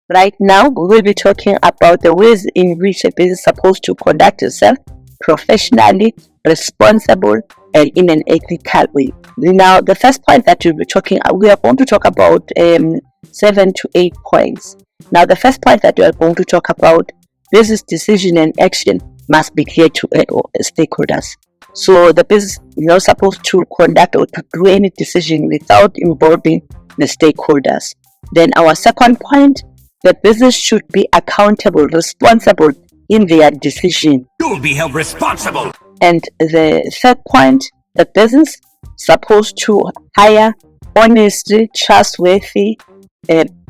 Right now, we will be talking about the ways in which a business is supposed to conduct itself professionally, responsible, and in an ethical way. Now, the first point that we are going to talk about 7 to 8 points. Now, the first point that we are going to talk about, business decision and action must be clear to stakeholders. So the business is not supposed to conduct or to do any decision without involving the stakeholders. Then our second point, the business should be accountable, responsible in their decision. You will be held responsible. And the third point, the business supposed to hire honest, trustworthy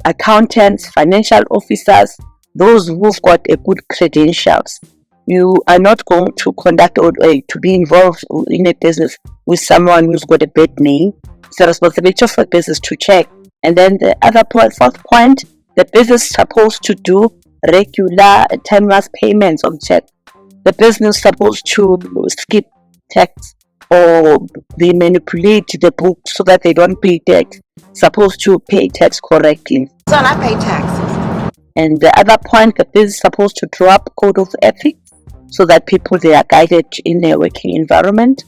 accountants, financial officers, those who've got a good credentials. You are not going to conduct or to be involved in a business with someone who's got a bad name. It's the responsibility of the business to check. And then the other point, fourth point, the business is supposed to do regular timeless payments of check. The business is supposed to skip tax or they manipulate the book so that they don't pay tax. Supposed to pay tax correctly. Son, I pay taxes. And the other point, the business is supposed to draw up code of ethics so that people they are guided in their working environment.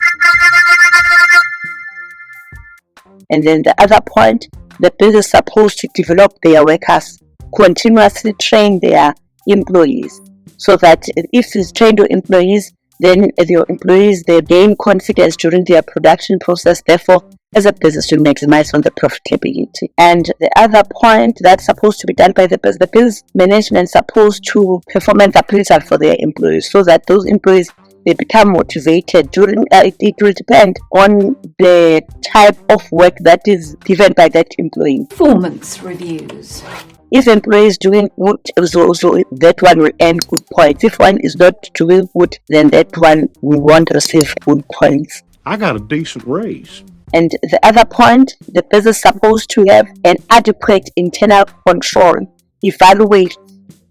And then the other point, the business is supposed to develop their workers, continuously train their employees, so that if it's trained your employees, then your employees they gain confidence during their production process. Therefore, as a business, to maximize on the profitability. And the other point that's supposed to be done by the business management is supposed to perform an appraisal for their employees, so that those employees they become motivated. It will depend on the type of work that is given by that employee. Performance reviews. If employee is doing good, so that one will earn good points. If one is not doing good, then that one won't receive good points. I got a decent raise. And the other point, the business is supposed to have an adequate internal control, evaluate,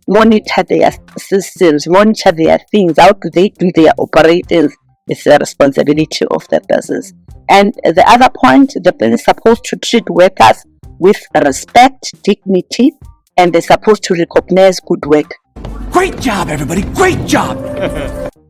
monitor their systems, monitor their things, how do they do their operations. It's the responsibility of the business. And the other point, the business is supposed to treat workers with respect, dignity, and they're supposed to recognize good work. Great job, everybody. Great job.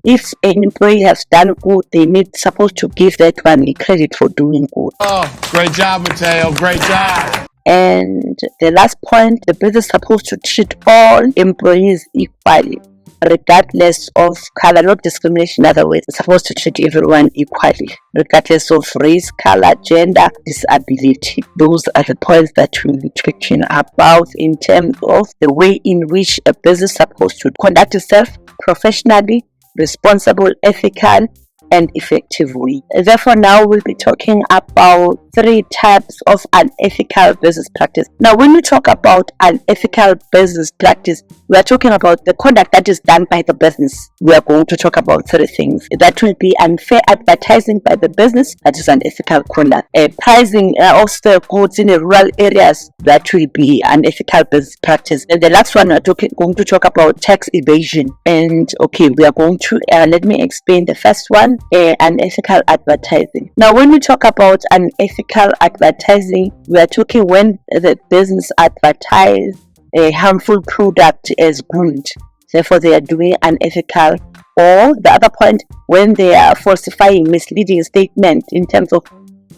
If an employee has done good, they supposed to give that one credit for doing good. Oh, great job, Mateo. Great job. And the last point, the business is supposed to treat all employees equally, regardless of color, not discrimination. In other words, it's supposed to treat everyone equally, regardless of race, color, gender, disability. Those are the points that we'll be talking about in terms of the way in which a business is supposed to conduct itself professionally, responsible, ethical, and effectively. Therefore, now we'll be talking about 3 types of unethical business practice. Now, when we talk about unethical business practice, we are talking about the conduct that is done by the business. We are going to talk about 3 things. That will be unfair advertising by the business, that is unethical conduct. Pricing of the goods in the rural areas, that will be unethical business practice. And the last one, we are going to talk about tax evasion. And okay, we are going to, let me explain the first one. Unethical advertising. Now, when we talk about unethical advertising, we are talking when the business advertise a harmful product as good. Therefore, they are doing unethical. Or the other point, when they are falsifying, misleading statement in terms of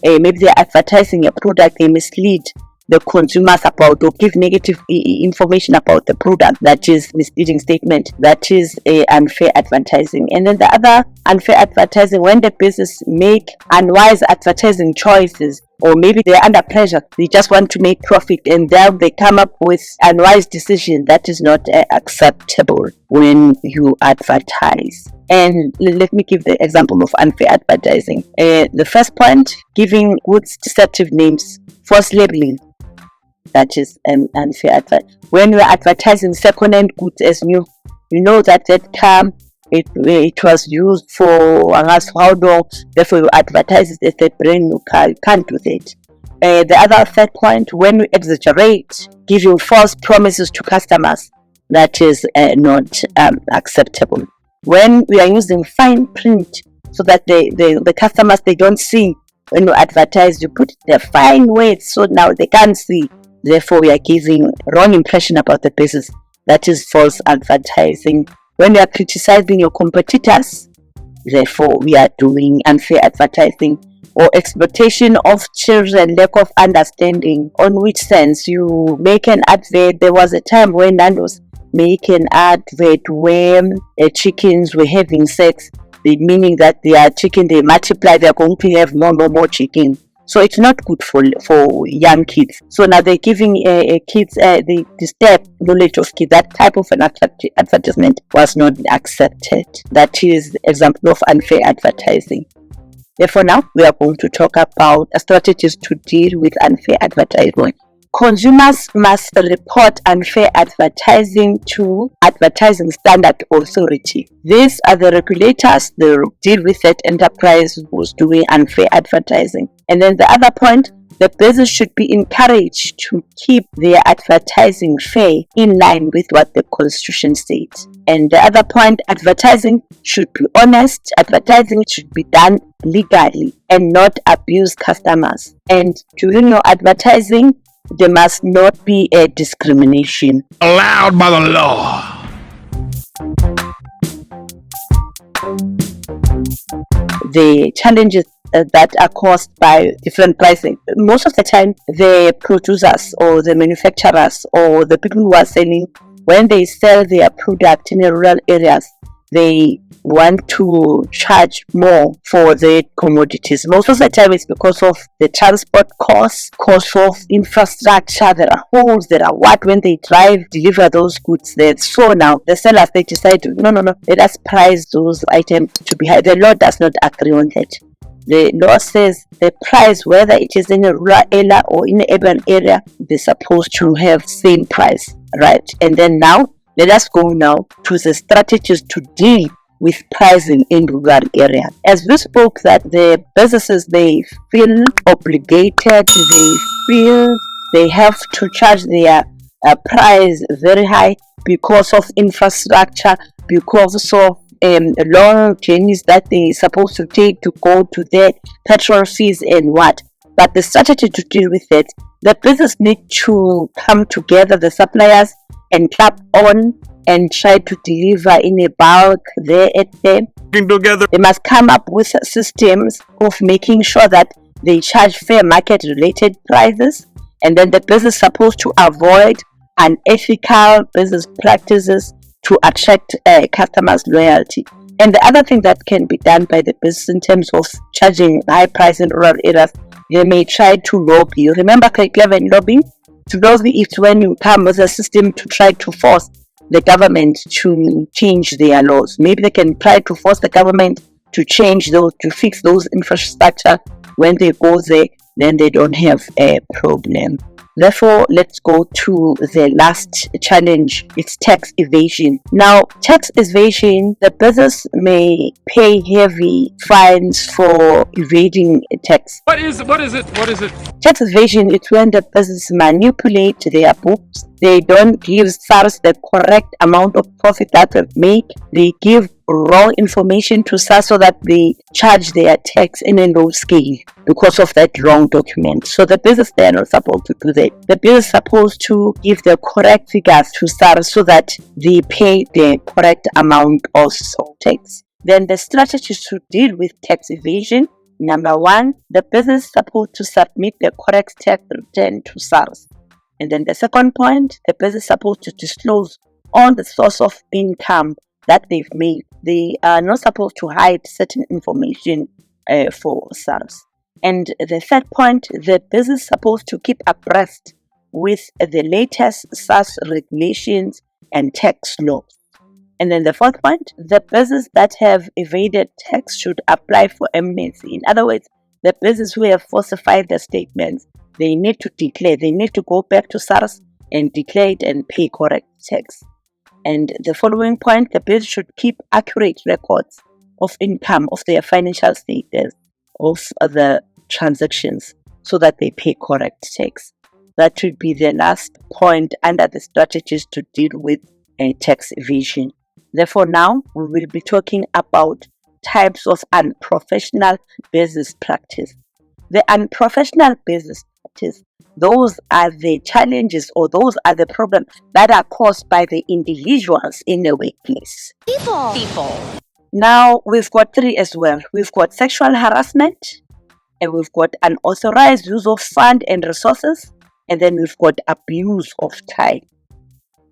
maybe they are advertising a product, they mislead the consumers about or give negative information about the product, that is misleading statement, that is unfair advertising. And then the other unfair advertising, when the business make unwise advertising choices, or maybe they're under pressure, they just want to make profit, and then they come up with unwise decision. That is not acceptable when you advertise. And let me give the example of unfair advertising. The first point, giving goods deceptive names, false labeling. That is unfair advertising. When you are advertising second-hand goods as new, you know that car it was used for how long, therefore you advertise it as a brand new car. You can't do that. The other third point, when we exaggerate, giving false promises to customers, that is not acceptable. When we are using fine print so that the customers, they don't see when you advertise. You put the fine words so now they can't see. Therefore, we are giving wrong impression about the business. That is false advertising. When you are criticizing your competitors, therefore, we are doing unfair advertising. Or exploitation of children, lack of understanding, on which sense you make an advert. There was a time when Nando's make an advert where chickens were having sex, meaning that their chicken, they multiply, they're going to have more chicken. So it's not good for young kids. So now they're giving kids the step knowledge of kids. That type of an advertisement was not accepted. That is example of unfair advertising. Therefore, now we are going to talk about strategies to deal with unfair advertising. Consumers must report unfair advertising to Advertising Standard Authority. These are the regulators that deal with that enterprise who's doing unfair advertising. And then the other point, the business should be encouraged to keep their advertising fair in line with what the Constitution states. And the other point, advertising should be honest. Advertising should be done legally and not abuse customers. And during your advertising, there must not be a discrimination Allowed by the law. The challenges that are caused by different pricing. Most of the time, the producers or the manufacturers or the people who are selling, when they sell their product in the rural areas, they want to charge more for the commodities. Most of the time it's because of the transport cost of infrastructure. There are holes, there are when they deliver those goods there. So now the sellers, they decide, no, let us price those items to be high. The law does not agree on that. The law says the price, whether it is in a rural area or in an urban area, they're supposed to have same price, right? And then now, let us go now to the strategies to deal with pricing in rural areas. As we spoke, that the businesses, they feel obligated, they feel they have to charge their price very high because of infrastructure, because of long journeys that they're supposed to take to go to their petrol fees and what. But the strategy to deal with it, the business need to come together, the suppliers, and clap on and try to deliver in a bulk there at them. Together. They must come up with systems of making sure that they charge fair market related prices, and then the business is supposed to avoid unethical business practices to attract customers' loyalty. And the other thing that can be done by the business in terms of charging high price in rural areas, they may try to lobby. You remember clever lobbying? To lobby is when you come with a system to try to force the government to change their laws. Maybe they can try to force the government to change those, to fix those infrastructure. When they go there, then they don't have a problem. Therefore, let's go to the last challenge. It's tax evasion. Now, tax evasion, the business may pay heavy fines for evading tax. What is it? Tax evasion is when the business manipulate their books. They don't give SARS the correct amount of profit that they make. They give wrong information to SARS so that they charge their tax in a low scale because of that wrong document. So the business, they are not supposed to do that. The business is supposed to give the correct figures to SARS so that they pay the correct amount of tax. Then the strategies to deal with tax evasion. Number one, the business is supposed to submit the correct tax return to SARS. And then the second point, the business is supposed to disclose all the source of income that they've made. They are not supposed to hide certain information for SARS. And the third point, the business is supposed to keep abreast with the latest SARS regulations and tax laws. And then the fourth point, the business that have evaded tax should apply for amnesty. In other words, the business who have falsified the statements, they need to declare, they need to go back to SARS and declare it and pay correct tax. And the following point, the business should keep accurate records of income, of their financial status, of the transactions, so that they pay correct tax. That should be the last point under the strategies to deal with tax evasion. Therefore, now we will be talking about types of unprofessional business practice. The unprofessional business practice, those are the challenges or those are the problems that are caused by the individuals in the workplace. People. Now, we've got three as well. We've got sexual harassment, and we've got unauthorized use of fund and resources, and then we've got abuse of time.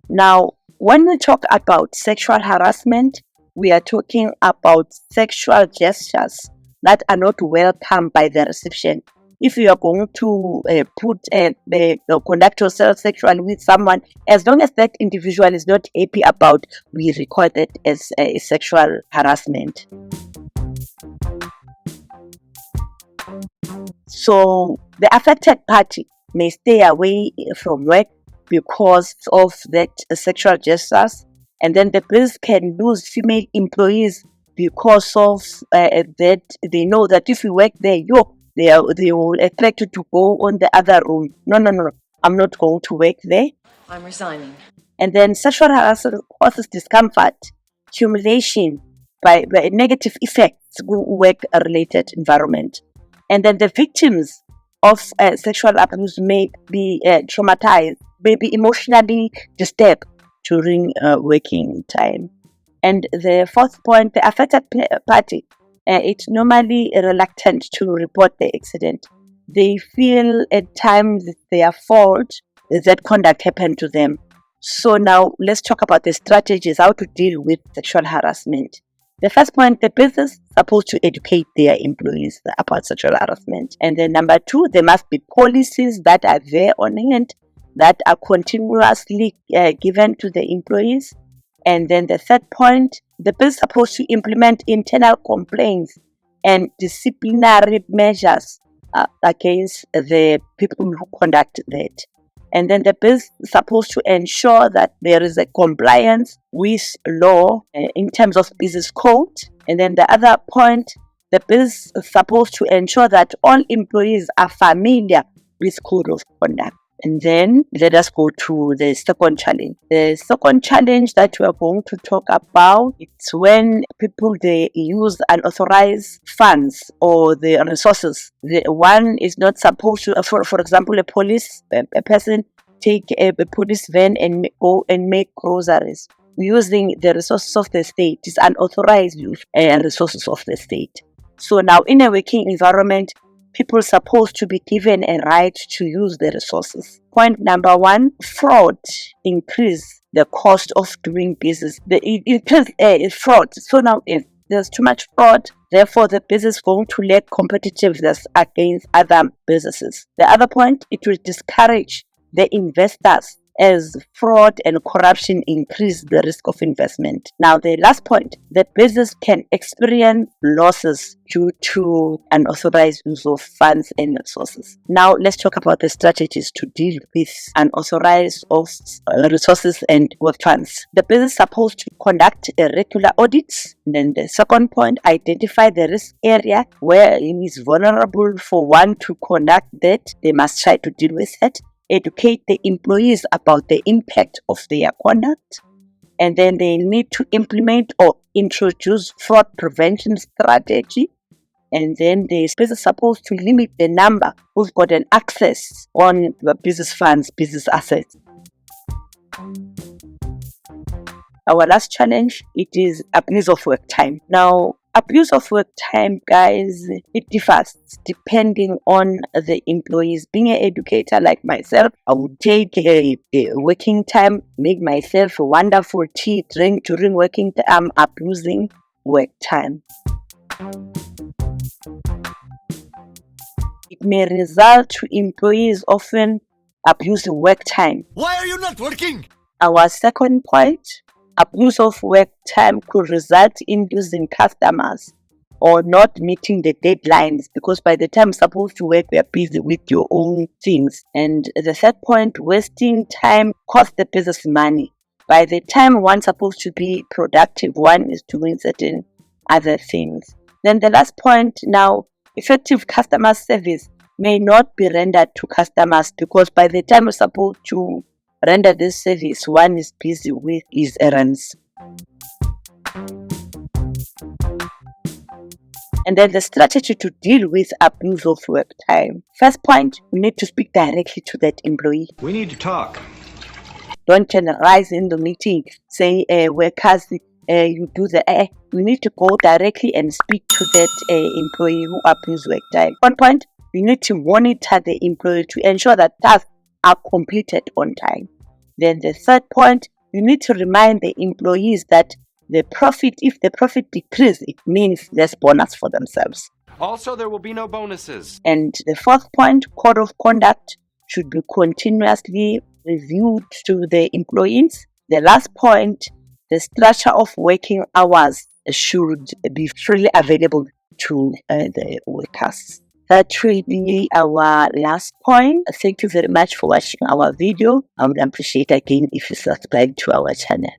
Now, when we talk about sexual harassment, we are talking about sexual gestures that are not welcome by the reception. If you are going to conduct yourself sexually with someone, as long as that individual is not happy about, we record it as a sexual harassment. So the affected party may stay away from work because of that sexual gestures, and then the business can lose female employees because of that. They know that if you work there, they will expect you to go on the other room. No, I'm not going to work there. I'm resigning. And then sexual harassment causes discomfort, humiliation by negative effects work-related environment. And then the victims of sexual abuse may be traumatized, may be emotionally disturbed during working time. And the fourth point, the affected party, it's normally reluctant to report the accident. They feel at times it's their fault that conduct happened to them. So now let's talk about the strategies, how to deal with sexual harassment. The first point, the business is supposed to educate their employees about sexual harassment. And then number two, there must be policies that are there on hand that are continuously given to the employees. And then the third point, the business is supposed to implement internal complaints and disciplinary measures against the people who conduct that. And then the business is supposed to ensure that there is a compliance with law in terms of business code. And then the other point, the business is supposed to ensure that all employees are familiar with code of conduct. And then let us go to the second challenge. The second challenge that we are going to talk about, it's when people, they use unauthorized funds or the resources. The one is not supposed to, for example, a person take a police van and go and make groceries using the resources of the state. It's unauthorized use and resources of the state. So now in a working environment, people are supposed to be given a right to use the resources. Point number one, fraud increase the cost of doing business. It fraud. So now if there's too much fraud, therefore the business is going to lack competitiveness against other businesses. The other point, it will discourage the investors as fraud and corruption increase the risk of investment. Now, the last point, the business can experience losses due to unauthorized use of funds and resources. Now, let's talk about the strategies to deal with unauthorized resources and funds. The business is supposed to conduct regular audits. And then the second point, identify the risk area where it is vulnerable for one to conduct that. They must try to deal with it. Educate the employees about the impact of their conduct, and then they need to implement or introduce fraud prevention strategy, and then the business is supposed to limit the number who's got an access on the business funds, business assets. Our last challenge, it is abuse of work time. Now, abuse of work time, guys, it differs depending on the employees. Being an educator like myself, I would take a working time, make myself a wonderful tea, drink during working time. I'm abusing work time. It may result to employees often abusing work time. Why are you not working? Our second point, abuse of work time could result in losing customers or not meeting the deadlines, because by the time you're supposed to work, you're busy with your own things. And the third point, wasting time costs the business money. By the time one's supposed to be productive, one is doing certain other things. Then the last point now, effective customer service may not be rendered to customers, because by the time you're supposed to render this service, one is busy with his errands. And then the strategy to deal with abuse of work time. First point, you need to speak directly to that employee. We need to talk. Don't generalize in the meeting, say, workers, you do the you need to go directly and speak to that employee who abused work time. One point, you need to monitor the employee to ensure that tasks are completed on time. Then the third point, you need to remind the employees that if the profit decreases, it means less bonus for themselves. Also, there will be no bonuses. And the fourth point, code of conduct should be continuously reviewed to the employees. The last point, the structure of working hours should be freely available to the workers. That will be our last point. Thank you very much for watching our video. I would appreciate again if you subscribe to our channel.